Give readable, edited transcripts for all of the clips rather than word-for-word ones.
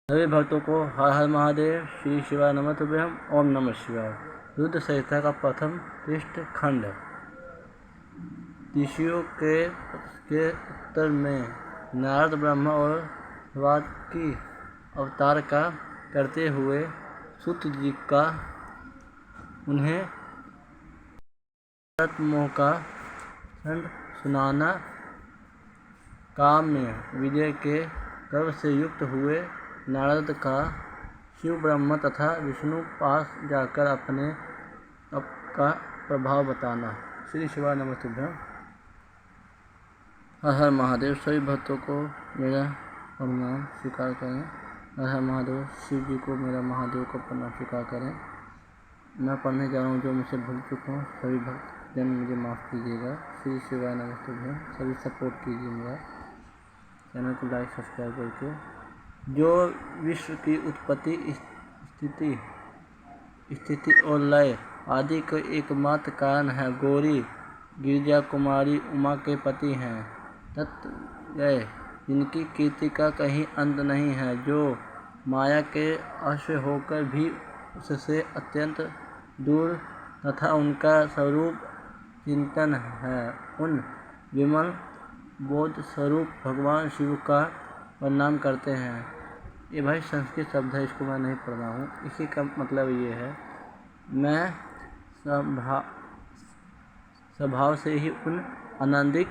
सभी भक्तों को हर हर महादेव, श्री शिवाय नमः तुभ्यम, ओम नमः शिवाय। रुद्र संहिता का प्रथम पृष्ठ खंड। ऋषियों के उत्तर में नारद ब्रह्मा और वाल्मीकि अवतार का करते हुए सूत जी का उन्हें मोह का खंड सुनाना। काम में विजय के गर्व से युक्त हुए नारद का शिव, ब्रह्मा तथा विष्णु पास जाकर अपने का प्रभाव बताना। श्री शिवाय नमः तुभ्यम। हर हर महादेव। सभी भक्तों को मेरा प्रणाम स्वीकार करें। हर हर महादेव। शिव जी को मेरा महादेव को प्रणाम स्वीकार करें। मैं पढ़ने जा रहा हूँ जो मुझसे भूल चुका हूँ, सभी भक्त जन मुझे माफ़ कीजिएगा। श्री शिवाय नमः तुभ्यम। सभी सपोर्ट कीजिए मेरा चैनल को लाइक सब्सक्राइब करके। जो विश्व की उत्पत्ति, स्थिति और लय आदि के एकमात्र कारण है, गौरी गिरिजा कुमारी उमा के पति हैं। तत्गय जिनकी कीर्ति का कहीं अंत नहीं है, जो माया के आश्रय होकर भी उससे अत्यंत दूर तथा उनका स्वरूप चिंतन है, उन विमल बोध स्वरूप भगवान शिव का प्रणाम करते हैं। ये भाई संस्कृत शब्द है, इसको मैं नहीं पढ़ रहा हूँ। इसी का मतलब ये है, मैं स्वभाव से ही उन आनंदिक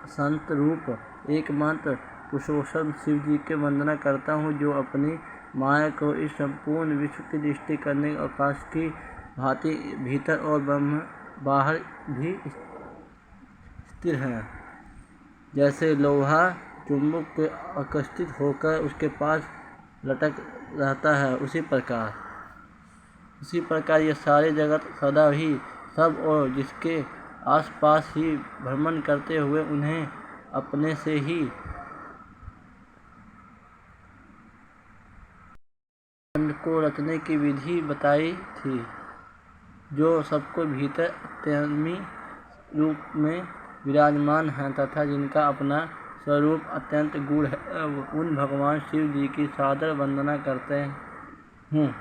संत रूप एकमात्र पुरुषोत्तम शिव जी के वंदना करता हूँ, जो अपनी माया को इस संपूर्ण विश्व की दृष्टि करने आकाश की भांति भीतर और ब्रह्म बाहर भी स्थिर हैं। जैसे लोहा चुंबक के आकर्षित होकर उसके पास लटक रहता है, उसी प्रकार यह सारे जगत सदा ही सब और जिसके आसपास ही भ्रमण करते हुए उन्हें अपने से ही खंड को रचने की विधि बताई थी, जो सबको भीतर अत्यंमी रूप में विराजमान है तथा जिनका अपना स्वरूप अत्यंत गूढ़ है। उन भगवान शिव जी की सादर वंदना करते हूँ।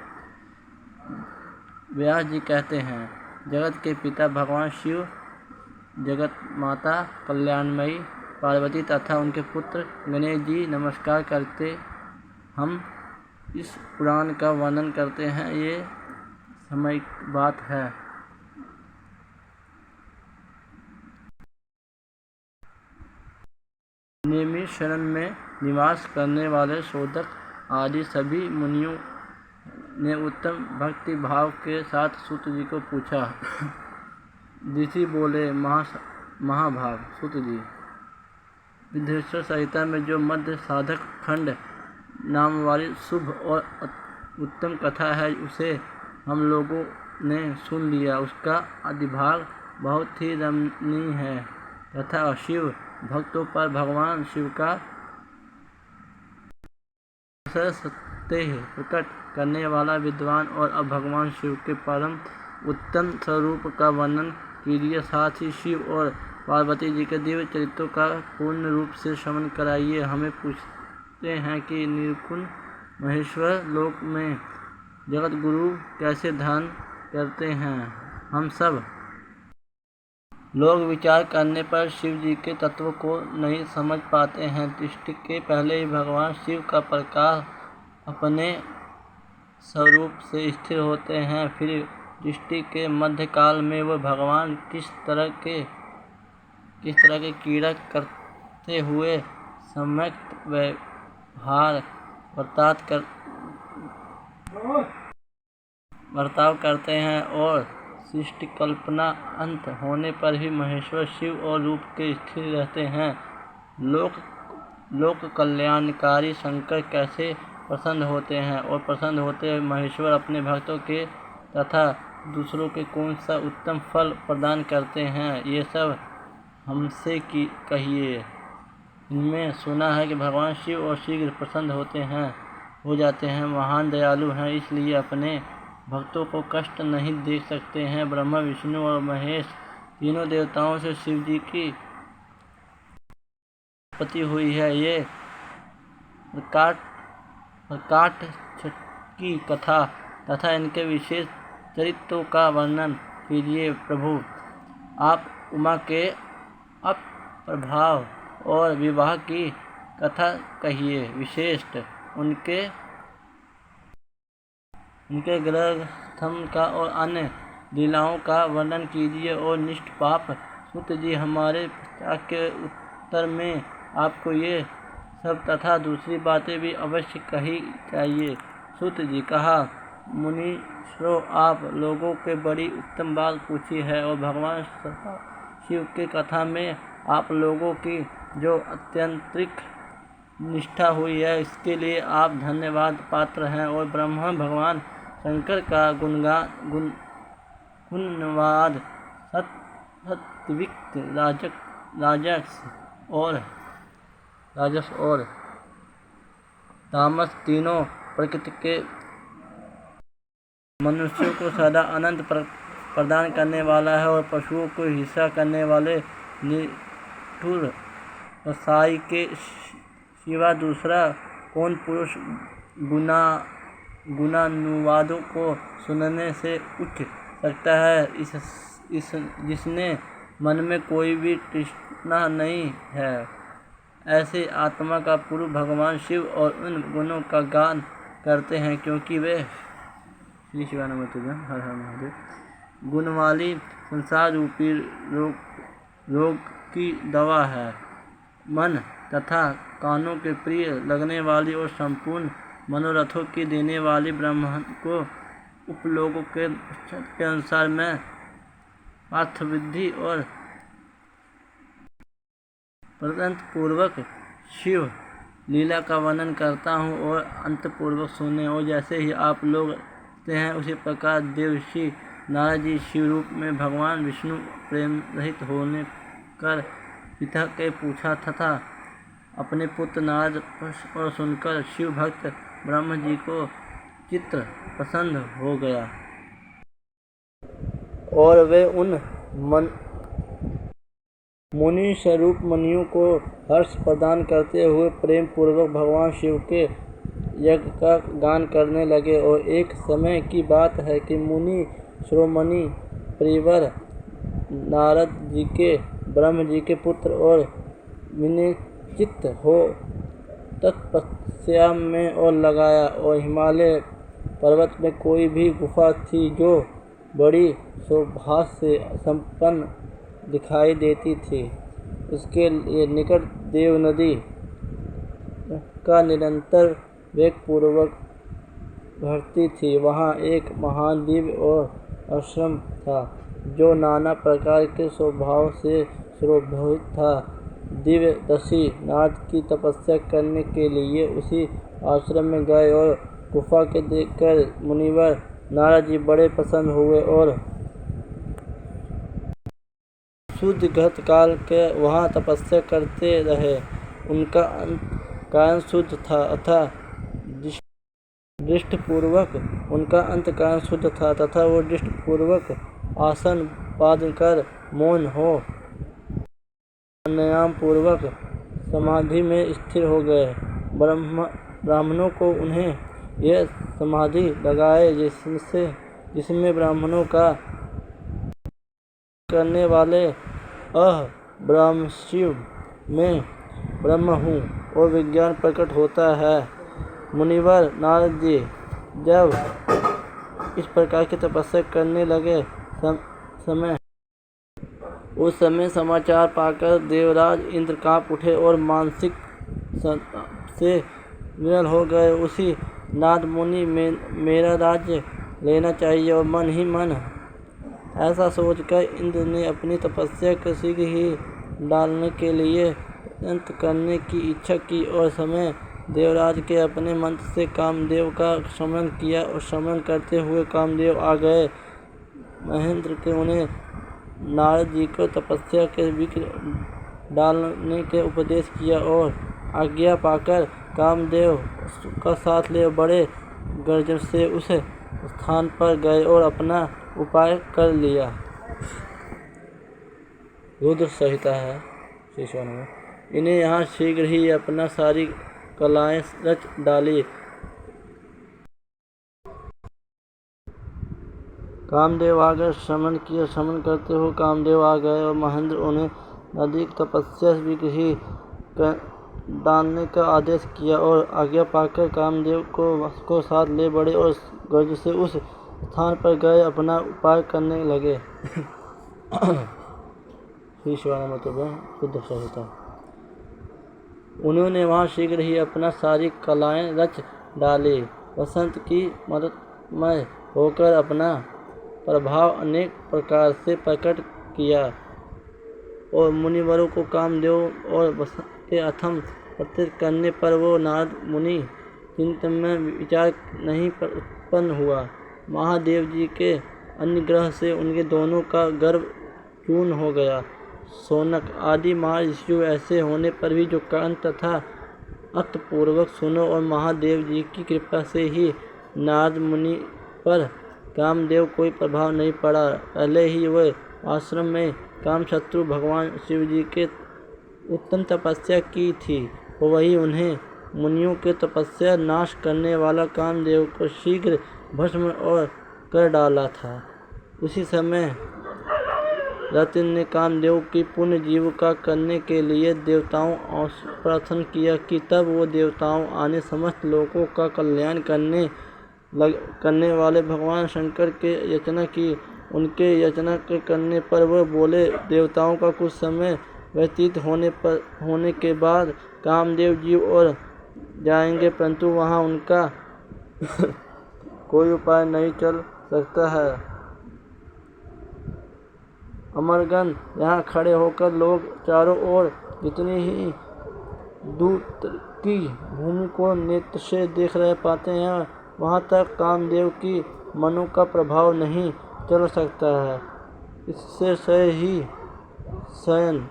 व्यास जी कहते हैं, जगत के पिता भगवान शिव, जगत माता कल्याणमयी पार्वती तथा उनके पुत्र गणेश जी नमस्कार करते हम इस पुराण का वर्णन करते हैं। ये समय बात है। नियमित शरण में निवास करने वाले शोधक आदि सभी मुनियों ने उत्तम भक्ति भाव के साथ सूत जी को पूछा। ऋषि बोले, महाभाग सूत जी, विद्वेश्वर संहिता में जो मध्य साधक खंड नाम वाली शुभ और उत्तम कथा है, उसे हम लोगों ने सुन लिया। उसका अधिभाग बहुत ही रमणीय है तथा शिव भक्तों पर भगवान शिव का सत्य प्रकट करने वाला विद्वान और अब भगवान शिव के परम उत्तम स्वरूप का वर्णन कीजिए। साथ ही शिव और पार्वती जी के दिव्य चरित्रों का पूर्ण रूप से श्रवण कराइए। हमें पूछते हैं कि निर्गुण महेश्वर लोक में जगत गुरु कैसे ध्यान करते हैं। हम सब लोग विचार करने पर शिव जी के तत्व को नहीं समझ पाते हैं। सृष्टि के पहले ही भगवान शिव का प्रकाश अपने स्वरूप से स्थिर होते हैं, फिर सृष्टि के मध्यकाल में वह भगवान किस तरह के क्रीड़ा करते हुए सम्यक व्यवहार बर्ताव करते हैं और सृष्टि कल्पना अंत होने पर भी महेश्वर शिव और रूप के स्थिर रहते हैं। लोक कल्याणकारी शंकर कैसे प्रसन्न होते हैं और प्रसन्न होते हुए महेश्वर अपने भक्तों के तथा दूसरों के कौन सा उत्तम फल प्रदान करते हैं, ये सब हमसे कहिए। इनमें सुना है कि भगवान शिव और शीघ्र प्रसन्न हो जाते हैं, महान दयालु हैं, इसलिए अपने भक्तों को कष्ट नहीं दे सकते हैं। ब्रह्मा, विष्णु और महेश तीनों देवताओं से शिव जी की उत्पत्ति हुई है। ये प्रकाट प्रकाट की कथा तथा इनके विशेष चरित्रों का वर्णन कीजिए प्रभु। आप उमा के अप्रभाव और विवाह की कथा कहिए। विशेष उनके ग्रहस्थम का और अन्य लीलाओं का वर्णन कीजिए। और निष्पाप सूत जी, हमारे प्रश्न के उत्तर में आपको ये सब तथा दूसरी बातें भी अवश्य कही चाहिए। सूत जी, कहा, मुनीश्वरों, आप लोगों के बड़ी उत्तम बात पूछी है और भगवान शिव की कथा में आप लोगों की जो अत्यंतिक निष्ठा हुई है, इसके लिए आप धन्यवाद पात्र हैं। और ब्रह्मा भगवान शंकर का गुणवाद सात्विक, राजस और तामस तीनों प्रकृति के मनुष्यों को सदा आनंद प्रदान करने वाला है और पशुओं को हिंसा करने वाले निष्ठुर कसाई के सिवा दूसरा कौन पुरुष गुणानुवादों को सुनने से उठ सकता है, जिसने मन में कोई भी तृष्णा नहीं है। ऐसे आत्मा का पूर्व भगवान शिव और उन गुणों का गान करते हैं, क्योंकि वे श्री शिवानंद हर हर महादेव गुण वाली संसार रूपी रोग की दवा है। मन तथा कानों के प्रिय लगने वाली और संपूर्ण मनोरथों की देने वाली ब्रह्म को उपलोकों के अनुसार मैं पार्थविधि और प्रदंतपूर्वक शिव लीला का वर्णन करता हूँ और अंतपूर्वक सुने। और जैसे ही आप लोग कहते हैं, उसी प्रकार देवर्षि नारद जी शिव रूप में भगवान विष्णु प्रेम रहित होने कर पिता के पूछा तथा अपने पुत्र नारद और सुनकर शिव भक्त ब्रह्म जी को चित्र पसंद हो गया और वे उन मुनि स्वरूप मुनियों को हर्ष प्रदान करते हुए प्रेम पूर्वक भगवान शिव के यज्ञ का गान करने लगे। और एक समय की बात है कि मुनि शिरोमणि प्रियवर नारद जी के ब्रह्म जी के पुत्र और विनिचित हो तपस्या में और लगाया। और हिमालय पर्वत में कोई भी गुफा थी जो बड़ी शोभा से संपन्न दिखाई देती थी। उसके निकट देव नदी का निरंतर वेग पूर्वक बहती थी। वहाँ एक महान दिव्य और आश्रम था जो नाना प्रकार के स्वभाव से सुशोभित था। दिव्य दशी नाथ की तपस्या करने के लिए उसी आश्रम में गए और गुफा के देखकर मुनिवर नारद जी बड़े प्रसन्न हुए और शुद्ध काल के वहाँ तपस्या करते रहे। उनका अंतःकरण शुद्ध था तथा वो दृष्टिपूर्वक आसन बांधकर मौन हो प्राणायाम पूर्वक समाधि में स्थिर हो गए। ब्राह्मणों को उन्हें यह समाधि लगाए जिसमें ब्राह्मणों का करने वाले ब्रह्म शिव में ब्रह्म हूँ और विज्ञान प्रकट होता है। मुनिवर नारद जी जब इस प्रकार की तपस्या करने लगे उस समय समाचार पाकर देवराज इंद्र कांप उठे और मानसिक से विरल हो गए। उसी नारद मुनि मेरा राज्य लेना चाहिए। और मन ही मन ऐसा सोचकर इंद्र ने अपनी तपस्या को शीघ्र ही डालने के लिए अंत करने की इच्छा की और समय देवराज के अपने मंत्र से कामदेव का स्मरण किया। और स्मरण करते हुए कामदेव आ गए। महेंद्र के उन्हें नारद जी को तपस्या के विघ्न डालने के उपदेश किया और आज्ञा पाकर कामदेव का साथ ले बड़े गर्जन से उस स्थान पर गए और अपना उपाय कर लिया। रुद्र संहिता है शीर्षण में। इन्हें यहाँ शीघ्र ही अपना सारी कलाएं रच डाली। कामदेव आ गए। श्रमण किया। श्रमण करते हुए कामदेव आ गए और महेंद्र उन्हें अधिक तपस्या भी डालने का आदेश किया और आज्ञा पाकर कामदेव को साथ ले बढ़े और गज से उस स्थान पर गए अपना उपाय करने लगे। श्री शिवानंद शुद्ध संहिता। उन्होंने वहाँ शीघ्र ही अपना सारी कलाएं रच डाली। वसंत की मदतमय होकर अपना प्रभाव अनेक प्रकार से प्रकट किया और मुनिवरों को कामदेव और वसंत के अथम प्रत्यय करने पर वो नारद मुनि चिंतन में विचार नहीं उत्पन्न हुआ। महादेव जी के अनुग्रह से उनके दोनों का गर्व चूर्ण हो गया। शौनक आदि महर्षियों ऐसे होने पर भी जो कान तथा अर्थपूर्वक सुनो और महादेव जी की कृपा से ही नारद मुनि पर कामदेव कोई प्रभाव नहीं पड़ा। पहले ही वह आश्रम में कामशत्रु भगवान शिव जी के उत्तम तपस्या की थी। वही उन्हें मुनियों के तपस्या नाश करने वाला कामदेव को शीघ्र भस्म और कर डाला था। उसी समय रतिन ने कामदेव की पुण्य जीविका करने के लिए देवताओं प्रार्थना किया कि तब वो देवताओं आने समस्त लोगों का कल्याण करने वाले भगवान शंकर के याचना की। उनके याचना के करने पर वह बोले, देवताओं का कुछ समय व्यतीत होने के बाद कामदेव जी और जाएंगे, परंतु वहाँ उनका कोई उपाय नहीं चल सकता है। अमरगण यहाँ खड़े होकर लोग चारों ओर जितनी ही दूर की भूमि को नेत्र से देख रहे पाते हैं, वहाँ तक कामदेव की मनु का प्रभाव नहीं चल सकता है। इससे शयन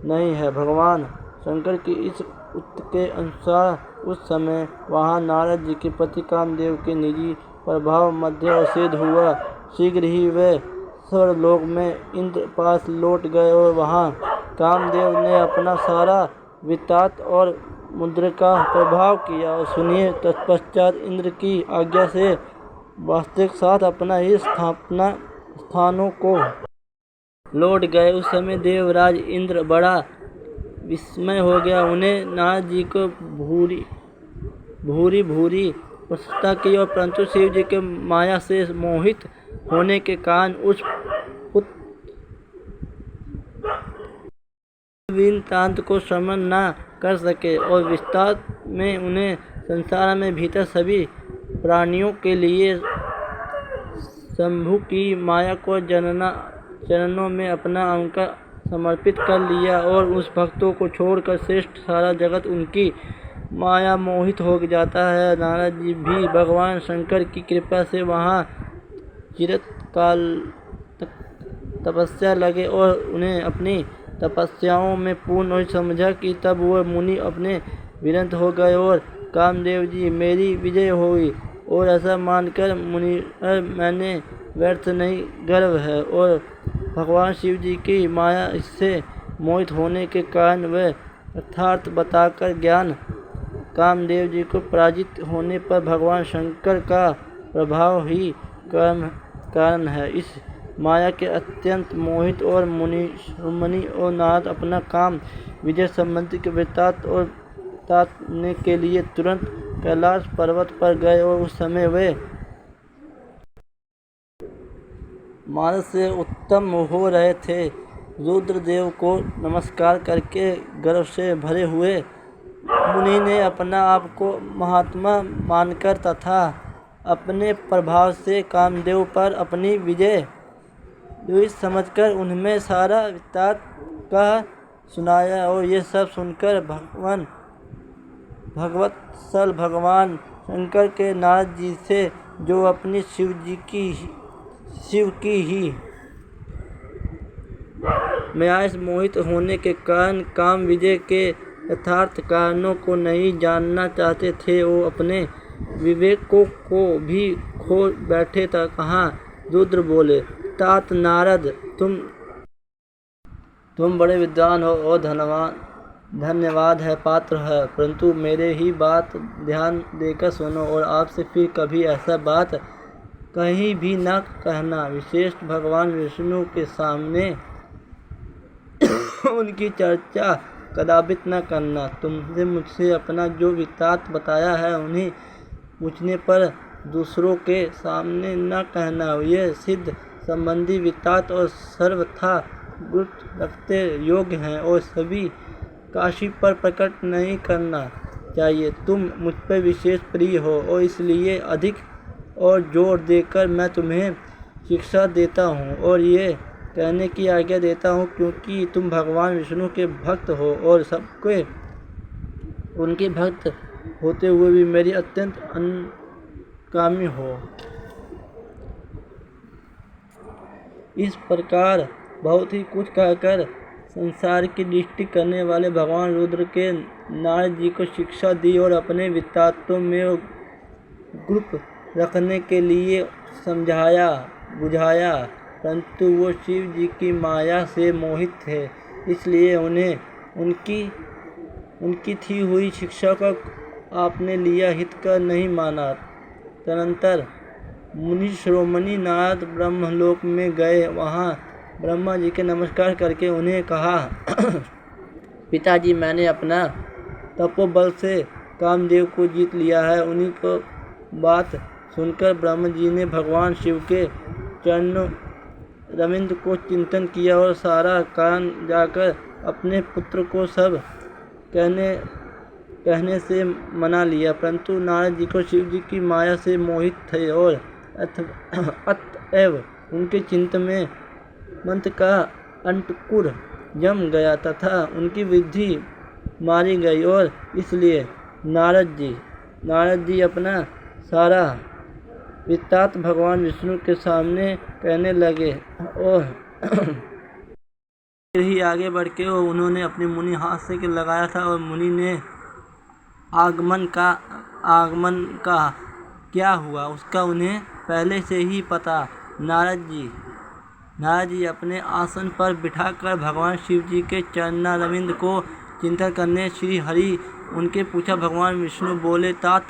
नहीं है। भगवान शंकर की इस उक्त के अनुसार उस समय वहाँ नारद जी के प्रति कामदेव के निजी प्रभाव मध्य अवशेष हुआ। शीघ्र ही वे स्वर्गलोक में इंद्र पास लौट गए और वहाँ कामदेव ने अपना सारा वृत्तांत और मुद्रा का प्रभाव किया। और सुनिए, तत्पश्चात इंद्र की आज्ञा से वास्तविक साथ अपना ही स्थानों को लौट गए। उस समय देवराज इंद्र बड़ा विस्मय हो गया। उन्हें नारद जी को भूरी प्रशंसा की और परंतु शिव जी के माया से मोहित होने के कारण उस वृत्तांत को श्रवण न कर सके और विस्तार में उन्हें संसार में भीतर सभी प्राणियों के लिए शंभु की माया को चरणों में अपना अंक समर्पित कर लिया और उस भक्तों को छोड़कर श्रेष्ठ सारा जगत उनकी माया मोहित हो जाता है। नारद जी भी भगवान शंकर की कृपा से वहाँ चिरकाल तपस्या लगे और उन्हें अपनी तपस्याओं में पूर्ण समझा कि तब वह मुनि अपने विरक्त हो गए और कामदेव जी मेरी विजय हुई और ऐसा मानकर मुनि मैंने व्यर्थ नहीं गर्व है और भगवान शिव जी की माया इससे मोहित होने के कारण वह यथार्थ बताकर ज्ञान कामदेव जी को पराजित होने पर भगवान शंकर का प्रभाव ही कारण है। इस माया के अत्यंत मोहित और मुनि और नारद अपना काम विजय संबंधी के वृत्तांत और ताने के लिए तुरंत कैलाश पर्वत पर गए और उस समय वे मानस से उत्तम हो रहे थे। रुद्रदेव को नमस्कार करके गर्व से भरे हुए मुनि ने अपना आप को महात्मा मानकर तथा अपने प्रभाव से कामदेव पर अपनी विजय समझकर उनमें सारा वृत्तांत कह सुनाया। और ये सब सुनकर भगवत्सल भगवान शंकर के नारद जी से जो अपनी शिव की ही माया से मोहित होने के कारण काम विजय के यथार्थ कारणों को नहीं जानना चाहते थे, वो अपने विवेकों को भी खो बैठे था। कहाँ रुद्र बोले, तात नारद तुम बड़े विद्वान हो और धन्यवाद है पात्र है, परंतु मेरे ही बात ध्यान देकर सुनो और आपसे फिर कभी ऐसा बात कहीं भी न कहना, विशेष भगवान विष्णु के सामने उनकी चर्चा कदापित न करना। तुमने मुझसे अपना जो वृत्तांत बताया है उन्हें पूछने पर दूसरों के सामने न कहना। ये सिद्ध संबंधी वृत्तांत और सर्वथा गुप्त रखते योग्य हैं और सभी काशी पर प्रकट नहीं करना चाहिए। तुम मुझ पर विशेष प्रिय हो और इसलिए अधिक और जोर देकर मैं तुम्हें शिक्षा देता हूँ और ये कहने की आज्ञा देता हूँ क्योंकि तुम भगवान विष्णु के भक्त हो और सबके उनके भक्त होते हुए भी मेरी अत्यंत अनुगामी हो। इस प्रकार बहुत ही कुछ कहकर संसार की दृष्टि करने वाले भगवान रुद्र के नारद जी को शिक्षा दी और अपने वृत्तांतों में गुप्त रखने के लिए समझाया बुझाया, परंतु वो शिव जी की माया से मोहित थे, इसलिए उन्हें उनकी थी हुई शिक्षा को आपने लिया हितकर नहीं माना। तदनंतर मुनि शिरोमणि नारद ब्रह्मलोक में गए। वहाँ ब्रह्मा जी के नमस्कार करके उन्हें कहा, पिताजी, मैंने अपना तपोबल से कामदेव को जीत लिया है। उन्हीं को बात सुनकर ब्रह्मा जी ने भगवान शिव के चरणों रविंद्र को चिंतन किया और सारा कारण जाकर अपने पुत्र को सब कहने से मना लिया, परंतु नारद जी को शिव जी की माया से मोहित थे और अतएव उनके चिंतन में मंत्र का अंकुर जम गया तथा उनकी वृद्धि मारी गई और इसलिए नारद जी अपना सारा वृत्तांत भगवान विष्णु के सामने कहने लगे और फिर ही आगे बढ़ के उन्होंने अपने मुनि हाथ से लगाया था और मुनि ने आगमन का क्या हुआ उसका उन्हें पहले से ही पता। नारद जी अपने आसन पर बिठाकर भगवान शिव जी के चरणारविंद को चिंतन करने श्री हरि उनके पूछा। भगवान विष्णु बोले, तात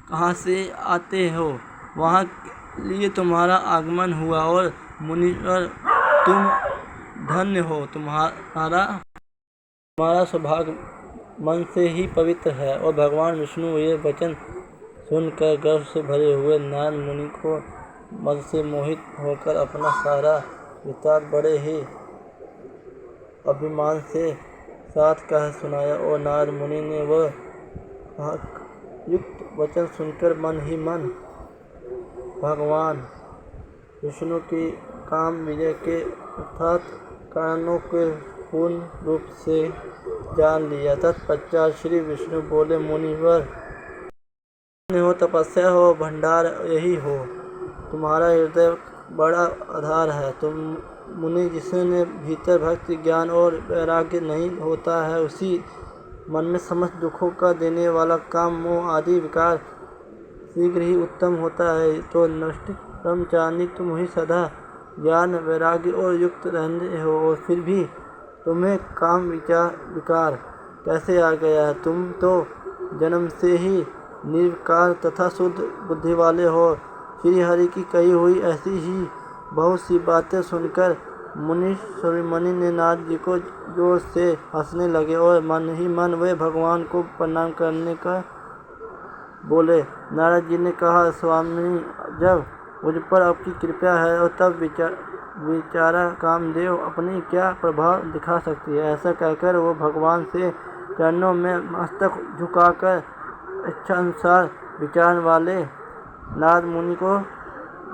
कहाँ से आते हो? वहाँ लिए तुम्हारा आगमन हुआ और मुनीश्वर तुम धन्य हो, तुम्हारा सौभाग्य मन से ही पवित्र है। और भगवान विष्णु ये वचन सुनकर गर्व से भरे हुए नारद मुनि को मद से मोहित होकर अपना सारा वृत्तांत बड़े ही अभिमान से साथ कह सुनाया और नारद मुनि ने वह युक्त वचन सुनकर मन ही मन भगवान विष्णु की काम विजय के अर्थात कारणों के पूर्ण रूप से जान लिया। तत्पश्चात श्री विष्णु बोले, मुनिवर हो, तपस्या हो, भंडार यही हो, तुम्हारा हृदय बड़ा आधार है। तुम मुनि जिसने भीतर भक्ति ज्ञान और वैराग्य नहीं होता है, उसी मन में समस्त दुखों का देने वाला काम मोह आदि विकार शीघ्र ही उत्तम होता है। तो नष्ट ब्रह्मचारी तुम ही सदा ज्ञान वैराग्य और युक्त रहते हो और फिर भी तुम्हें काम विकार कैसे आ गया है? तुम तो जन्म से ही निर्विकार तथा शुद्ध बुद्धि वाले हो। श्री हरि की कही हुई ऐसी ही बहुत सी बातें सुनकर मुनि शिरोमणि ने नारद जी को जोर से हंसने लगे और मन ही मन वे भगवान को प्रणाम करने का बोले। नारद जी ने कहा, स्वामी, जब मुझ पर आपकी कृपा है और तब बेचारा कामदेव अपनी क्या प्रभाव दिखा सकती है। ऐसा कहकर वो भगवान से चरणों में मस्तक झुकाकर इच्छा अनुसार विचार वाले नारद मुनि को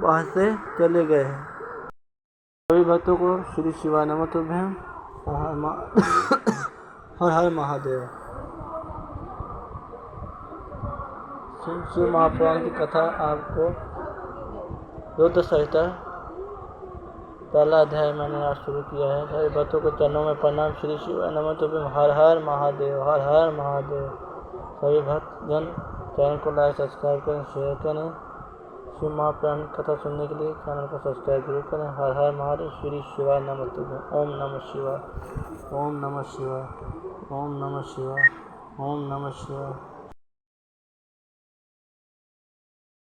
वहाँ से चले गए। सभी भक्तों को श्री शिवाय नमः तुभ्यं। हर हर महादेव। शिव महापुराण की कथा आपको रुद्र संहिता पहला अध्याय मैंने आज शुरू किया है। सभी भक्तों को चरणों में प्रणाम। श्री शिवाय नमः तुभ्यं। हर हर महादेव, हर हर महादेव। सभी भक्त जन चैनल को लाइक सब्सक्राइब करें, शेयर करें। शिव महापुराण कथा सुनने के लिए चैनल को सब्सक्राइब जरूर करें। हर हर महादेव। श्री शिवाय नमः तुभ्यं। ओम नमः शिवाय, ओम नमः शिवाय, ओम नमः शिवाय, ओम नमः शिवाय।